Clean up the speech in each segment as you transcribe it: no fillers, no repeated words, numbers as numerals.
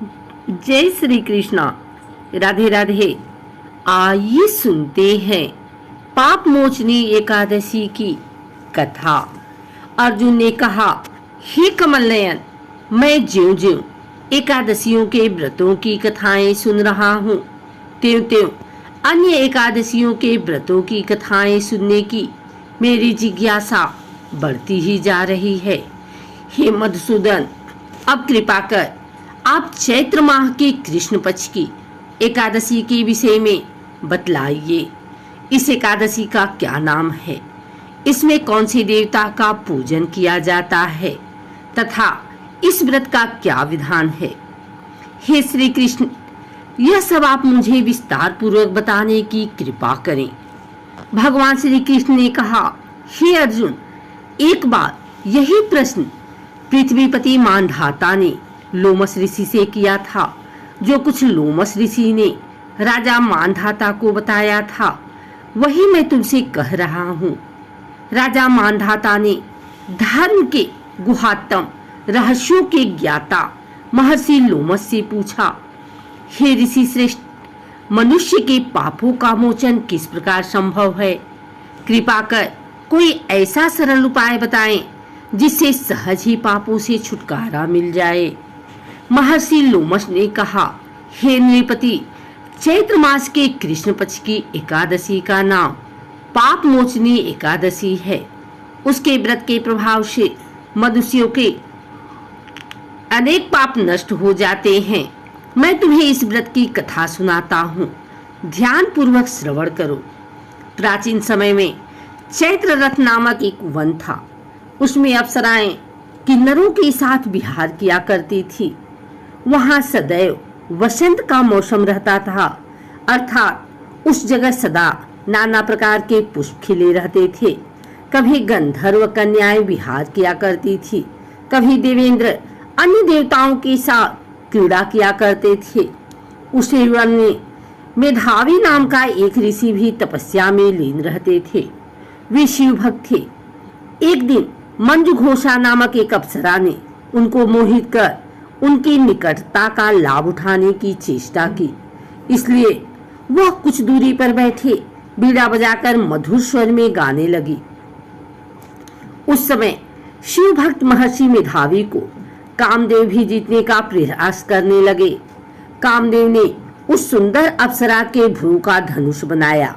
जय श्री कृष्णा। राधे राधे। आइए सुनते हैं पाप मोचनी एकादशी की कथा। अर्जुन ने कहा, हे कमल नयन, मैं ज्यों ज्यों एकादशियों के व्रतों की कथाएं सुन रहा हूँ, त्यों त्यों अन्य एकादशियों के व्रतों की कथाएं सुनने की मेरी जिज्ञासा बढ़ती ही जा रही है। हे मधुसूदन, अब कृपा कर आप चैत्र माह के कृष्ण पक्ष की एकादशी के विषय में बतलाइए। इस एकादशी का क्या नाम है, इसमें कौन से देवता का पूजन किया जाता है तथा इस व्रत का क्या विधान है। हे श्री कृष्ण, यह सब आप मुझे विस्तार पूर्वक बताने की कृपा करें। भगवान श्री कृष्ण ने कहा, हे अर्जुन, एक बार यही प्रश्न पृथ्वीपति मानधाता ने लोमस ऋषि से किया था। जो कुछ लोमस ऋषि ने राजा मानधाता को बताया था वही मैं तुमसे कह रहा हूँ। राजा मानधाता ने धर्म के गुहात्म रहस्यों के ज्ञाता महर्षि लोमस से पूछा, हे ऋषि श्रेष्ठ, मनुष्य के पापों का मोचन किस प्रकार संभव है? कृपा कर कोई ऐसा सरल उपाय बताएं जिससे सहज ही पापों से छुटकारा मिल जाए। महर्षि लोमस ने कहा, हे नृपति, चैत्र मास के कृष्ण पक्ष की एकादशी का नाम पाप मोचनी एकादशी है। उसके व्रत के प्रभाव से मनुष्यों के अनेक पाप नष्ट हो जाते हैं। मैं तुम्हें इस व्रत की कथा सुनाता हूँ, ध्यान पूर्वक श्रवण करो। प्राचीन समय में चैत्र रथ नामक एक वन था। उसमें अप्सराएं किन्नरों के साथ विहार किया करती थी। वहां सदैव वसंत का मौसम रहता था, अर्थात उस जगह सदा नाना प्रकार के पुष्प खिले रहते थे। कभी गंधर्व कन्याएं विहार किया करती थी, कभी देवेंद्र अन्य देवताओं के साथ क्रीड़ा किया करते थे। उस वन में मेधावी नाम का एक ऋषि भी तपस्या में लीन रहते थे। वे शिव भक्त थे। एक दिन मंजू घोषा नामक एक अप्सरा ने उनको मोहित कर उनकी निकटता का लाभ उठाने की चेष्टा की। इसलिए वह कुछ दूरी पर बैठे बीड़ा बजाकर मधुर स्वर में गाने लगी। उस समय शिव भक्त महर्षि मेधावी को कामदेव भी जीतने का प्रयास करने लगे। कामदेव ने उस सुंदर अप्सरा के भ्रू का धनुष बनाया,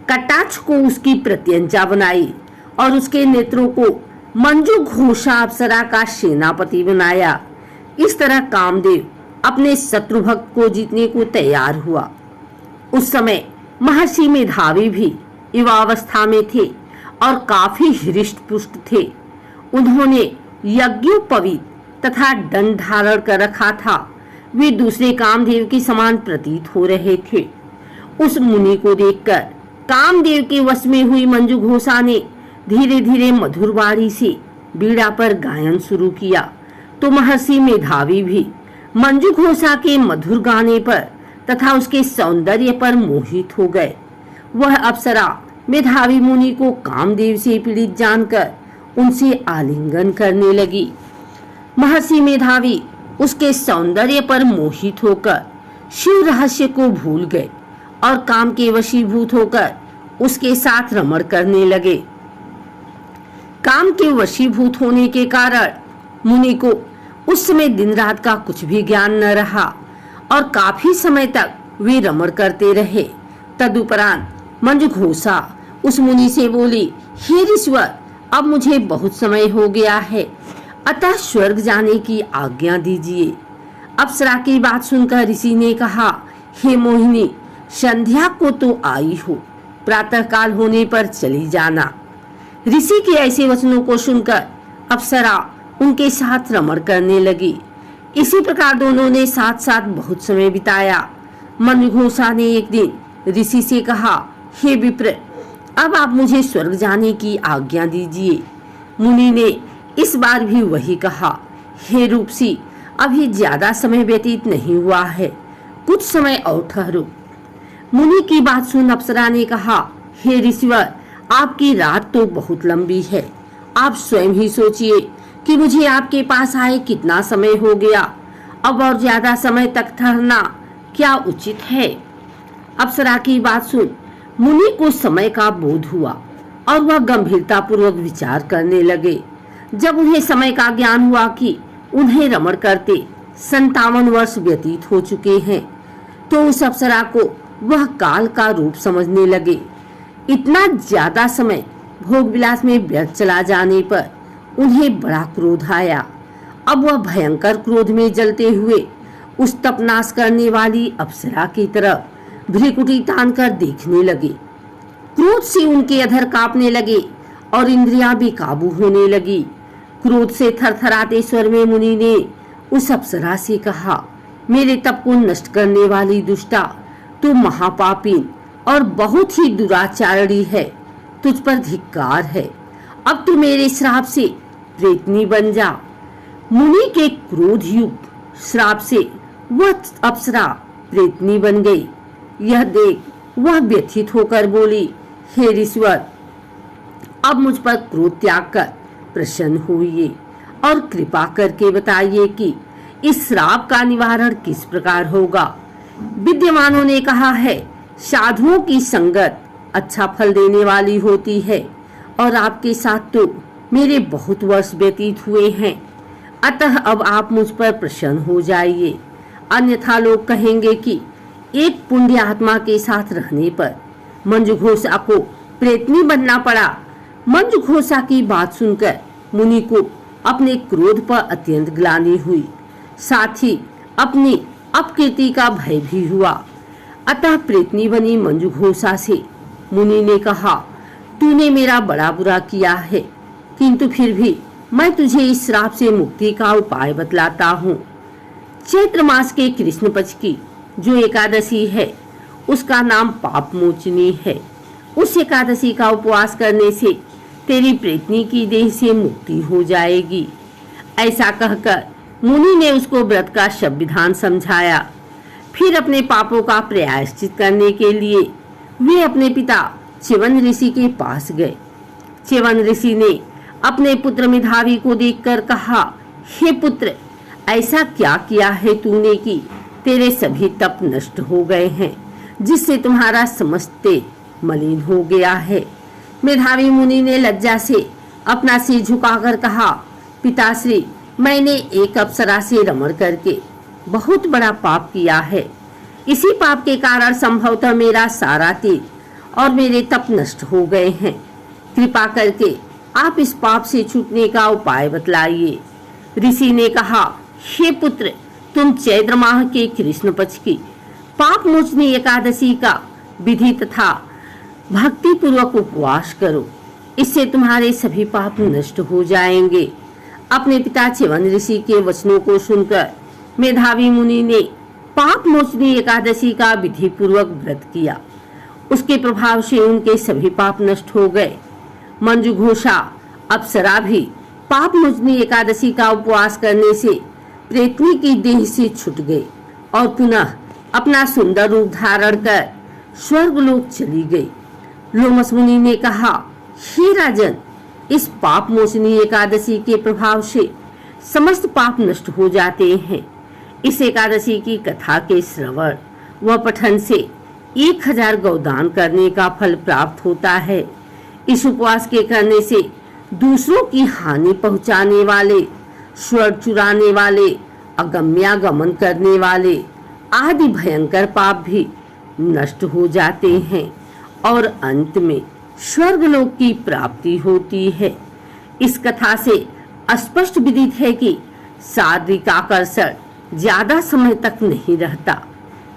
कटाक्ष को उसकी प्रत्यंचा बनाई और उसके नेत्रों को मंजू घोषा अप्सरा का सेनापति बनाया। इस तरह कामदेव अपने शत्रु भक्त को जीतने को तैयार हुआ। उस समय महर्षि मेधावी भी युवावस्था में थे और काफी हृष्ट पुष्ट थे। उन्होंने यज्ञोपवीत तथा दंड धारण कर रखा था। वे दूसरे कामदेव के समान प्रतीत हो रहे थे। उस मुनि को देखकर कामदेव के वश में हुई मंजू घोषा ने धीरे धीरे मधुर वाणी से बीड़ा पर गायन शुरू किया, तो महर्षि मेधावी भी मंजू घोषा के मधुर गाने पर तथा उसके सौंदर्य पर मोहित हो गए। वह अप्सरा मेधावी मुनि को कामदेव से पीड़ित जानकर उनसे आलिंगन करने लगी। महर्षि मेधावी उसके सौंदर्य पर मोहित होकर शिव रहस्य को भूल गए और काम के वशीभूत होकर उसके साथ रमण करने लगे। काम के वशीभूत होने के कारण मुनि को उस समय दिन रात का कुछ भी ज्ञान न रहा और काफी समय तक वे रमण करते रहे। तदुपरांत मंजू घोषा उस मुनि से बोली, हे ऋषिवर, अब मुझे बहुत समय हो गया है, अतः स्वर्ग जाने की आज्ञा दीजिए। अप्सरा की बात सुनकर ऋषि ने कहा, हे मोहिनी, संध्या को तो आई हो, प्रातः काल होने पर चली जाना। ऋषि के ऐसे वचनों को सुनकर अप्सरा उनके साथ रमण करने लगी। इसी प्रकार दोनों ने साथ साथ बहुत समय बिताया। मंजू घोषा ने एक दिन ऋषि से कहा, हे विप्र, अब आप मुझे स्वर्ग जाने की आज्ञा दीजिए। मुनि ने इस बार भी वही कहा, हे रूपसी, अभी ज्यादा समय व्यतीत नहीं हुआ है, कुछ समय और ठहरो। मुनि की बात सुन अप्सरा ने कहा, हे ऋषिवर, आपकी रात तो बहुत लंबी है, आप स्वयं ही सोचिए कि मुझे आपके पास आए कितना समय हो गया अब और ज्यादा समय तक ठहरना क्या उचित है? अप्सरा की बात सुन मुनि को समय का बोध हुआ और वह गंभीरता पूर्वक विचार करने लगे। जब उन्हें समय का ज्ञान हुआ कि उन्हें रमण करते 57 वर्ष व्यतीत हो चुके हैं, तो उस अप्सरा को वह काल का रूप समझने लगे। इतना ज्यादा समय भोग विलास में व्यर्थ चला जाने पर उन्हें बड़ा क्रोध आया। अब वह भयंकर क्रोध में जलते हुए उस तपनाश करने वाली अप्सरा की तरफ भ्रिकुटी तान कर देखने लगे। क्रोध से उनके अधर कांपने लगे और इंद्रियां भी काबू होने लगी। क्रोध से थरथराते स्वर में मुनि ने उस अप्सरा से कहा, मेरे तप को नष्ट करने वाली दुष्टा, तू महापापी और बहुत ही दुराचारणी है। तुझ पर धिक्कार है। अब तू मेरे श्राप से प्रेतनी बन जा। मुनि के क्रोध युक्त श्राप से वह अप्सरा प्रेतनी बन गई। यह देख वह व्यथित होकर बोली, हे ऋषिवर, अब मुझ पर क्रोध त्याग कर प्रसन्न होइए और कृपा करके बताइए कि इस श्राप का निवारण किस प्रकार होगा। विद्वानों ने कहा है, साधुओं की संगत अच्छा फल देने वाली होती है और आपके साथ तो मेरे बहुत वर्ष व्यतीत हुए हैं। अतः अब आप मुझ पर प्रसन्न हो जाइए, अन्यथा लोग कहेंगे कि एक पुण्य आत्मा के साथ रहने पर मंजू घोषा को प्रेतनी बनना पड़ा। मंजू घोषा की बात सुनकर मुनि को अपने क्रोध पर अत्यंत ग्लानि हुई, साथ ही अपनी अपकीर्ति का भय भी हुआ। अतः प्रेतनी बनी मंजू घोषा से मुनि ने कहा, तूने मेरा बड़ा बुरा किया है, किंतु फिर भी मैं तुझे इस श्राप से मुक्ति का उपाय बतलाता हूँ। चैत्र मास के कृष्ण पक्ष की जो एकादशी है उसका नाम पाप मोचनी है। उस एकादशी का उपवास करने से तेरी प्रेतनी की देह से मुक्ति हो जाएगी। ऐसा कहकर मुनि ने उसको व्रत का शब्द विधान समझाया। फिर अपने पापों का प्रायश्चित करने के लिए वे अपने पिता च्यवन ऋषि के पास गए। च्यवन ऋषि ने अपने पुत्र मेधावी को देखकर कहा, हे पुत्र, ऐसा क्या किया है तूने कि तेरे सभी तप नष्ट हो गए हैं, जिससे तुम्हारा समस्त तेज मलिन हो गया है। मेधावी मुनि ने लज्जा से अपना सिर झुकाकर कहा, पिताश्री, मैंने एक अप्सरा से रमण करके बहुत बड़ा पाप किया है। इसी पाप के कारण संभवतः मेरा सारा तेज और मेरे तप नष्ट हो गए हैं। कृपा करके आप इस पाप से छूटने का उपाय बतलाइए। ऋषि ने कहा, हे पुत्र, तुम चैत्र माह के कृष्ण पक्ष की पाप मोचनी एकादशी का विधि तथा भक्ति पूर्वक उपवास करो, इससे तुम्हारे सभी पाप नष्ट हो जाएंगे। अपने पिता च्यवन ऋषि के वचनों को सुनकर मेधावी मुनि ने पाप मोचनी एकादशी का विधि पूर्वक व्रत किया। उसके प्रभाव से उनके सभी पाप नष्ट हो गए। मंजू घोषा अप्सरा भी पाप मोचनी एकादशी का उपवास करने से प्रेतनी की देह से छूट गई और पुनः अपना सुंदर रूप धारण कर स्वर्गलोक चली गई। लोमस मुनि ने कहा, हे राजन, इस पाप मोचनी एकादशी के प्रभाव से समस्त पाप नष्ट हो जाते हैं। इस एकादशी की कथा के श्रवण व पठन से 1000 गौदान करने का फल प्राप्त होता है। इस उपवास के करने से दूसरों की हानि पहुंचाने वाले, स्वर चुराने वाले, अगम्यागमन करने वाले आदि भयंकर पाप भी नष्ट हो जाते हैं और अंत में स्वर्गलोक की प्राप्ति होती है। इस कथा से स्पष्ट विदित है कि शारीरिक आकर्षण ज्यादा समय तक नहीं रहता।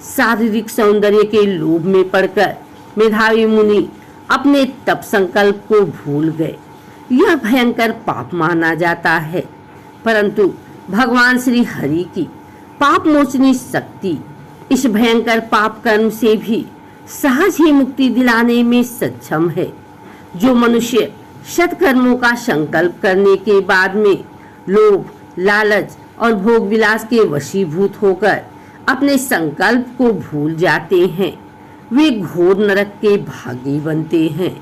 शारीरिक सौंदर्य के लोभ में पड़कर मेधावी मुनि अपने तप संकल्प को भूल गए। यह भयंकर पाप माना जाता है, परंतु भगवान श्री हरि की पाप मोचनी शक्ति इस भयंकर पाप कर्म से भी सहज ही मुक्ति दिलाने में सक्षम है। जो मनुष्य सत्कर्मों का संकल्प करने के बाद में लोभ, लालच और भोग विलास के वशीभूत होकर अपने संकल्प को भूल जाते हैं, वे घोर नरक के भागी बनते हैं।